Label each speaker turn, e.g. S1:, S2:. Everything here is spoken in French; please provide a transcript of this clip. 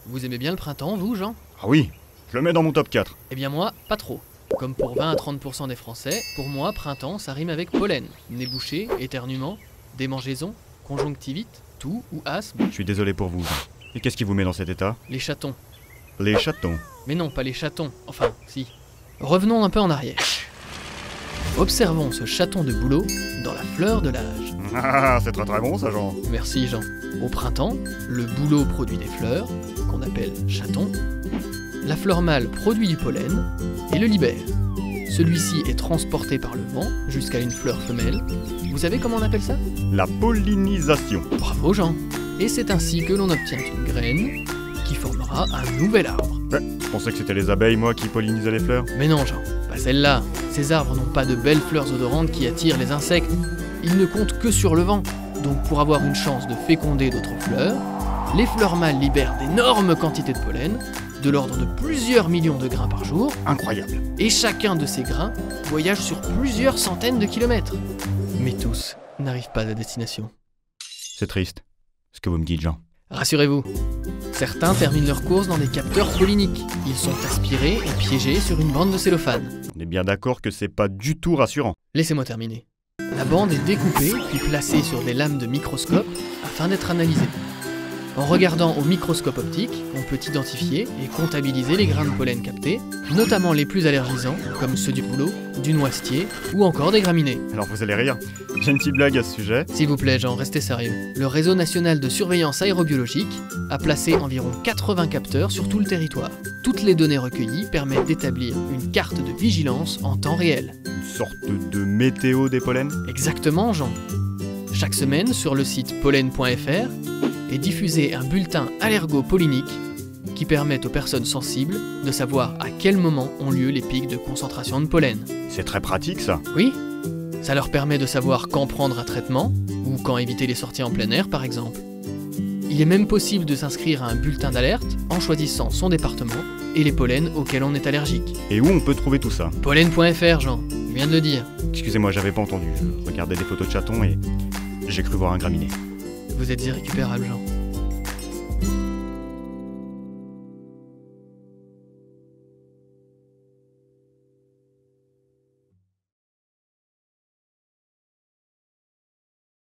S1: Vous aimez bien le printemps, vous, Jean?
S2: Ah oui, je le mets dans mon top 4.
S1: Eh bien moi, pas trop. Comme pour 20 à 30% des Français, pour moi, printemps, ça rime avec pollen, nez bouché, éternuement, démangeaison, conjonctivite, toux ou asthme.
S2: Je suis désolé pour vous, Jean. Et qu'est-ce qui vous met dans cet état?
S1: Les chatons.
S2: Les chatons.
S1: Mais non, pas les chatons. Enfin, si. Revenons un peu en arrière. Observons ce chaton de bouleau dans la fleur de l'âge.
S2: Ah, c'est très très bon ça, Jean.
S1: Merci Jean. Au printemps, le bouleau produit des fleurs, qu'on appelle chatons. La fleur mâle produit du pollen et le libère. Celui-ci est transporté par le vent jusqu'à une fleur femelle. Vous savez comment on appelle ça?
S2: La pollinisation.
S1: Bravo Jean. Et c'est ainsi que l'on obtient une graine qui formera un nouvel arbre.
S2: Je pensais que c'était les abeilles, moi, qui pollinisaient les fleurs.
S1: Mais non Jean, pas celle-là. Ces arbres n'ont pas de belles fleurs odorantes qui attirent les insectes. Ils ne comptent que sur le vent. Donc pour avoir une chance de féconder d'autres fleurs, les fleurs mâles libèrent d'énormes quantités de pollen, de l'ordre de plusieurs millions de grains par jour,
S2: Incroyable.
S1: et chacun de ces grains voyage sur plusieurs centaines de kilomètres. Mais tous n'arrivent pas à destination.
S2: C'est triste, ce que vous me dites, Jean.
S1: Rassurez-vous, certains terminent leur course dans des capteurs polliniques. Ils sont aspirés et piégés sur une bande de cellophane.
S2: On est bien d'accord que c'est pas du tout rassurant.
S1: Laissez-moi terminer. La bande est découpée puis placée sur des lames de microscope afin d'être analysée. En regardant au microscope optique, on peut identifier et comptabiliser les grains de pollen captés, notamment les plus allergisants, comme ceux du bouleau, du noisetier ou encore des graminées.
S2: Alors vous allez rire. J'ai une petite blague à ce sujet.
S1: S'il vous plaît, Jean, restez sérieux. Le réseau national de surveillance aérobiologique a placé environ 80 capteurs sur tout le territoire. Toutes les données recueillies permettent d'établir une carte de vigilance en temps réel.
S2: Une sorte de météo des pollens.
S1: Exactement, Jean. Chaque semaine, sur le site pollen.fr, est diffusé un bulletin allergopollinique qui permet aux personnes sensibles de savoir à quel moment ont lieu les pics de concentration de pollen.
S2: C'est très pratique ça.
S1: Oui, ça leur permet de savoir quand prendre un traitement ou quand éviter les sorties en plein air par exemple. Il est même possible de s'inscrire à un bulletin d'alerte en choisissant son département et les pollens auxquels on est allergique.
S2: Et où on peut trouver tout ça?
S1: Pollen.fr, Jean, je viens de le dire.
S2: Excusez-moi, j'avais pas entendu. Je regardais des photos de chatons et j'ai cru voir un graminé.
S1: Vous êtes irrécupérable, Jean.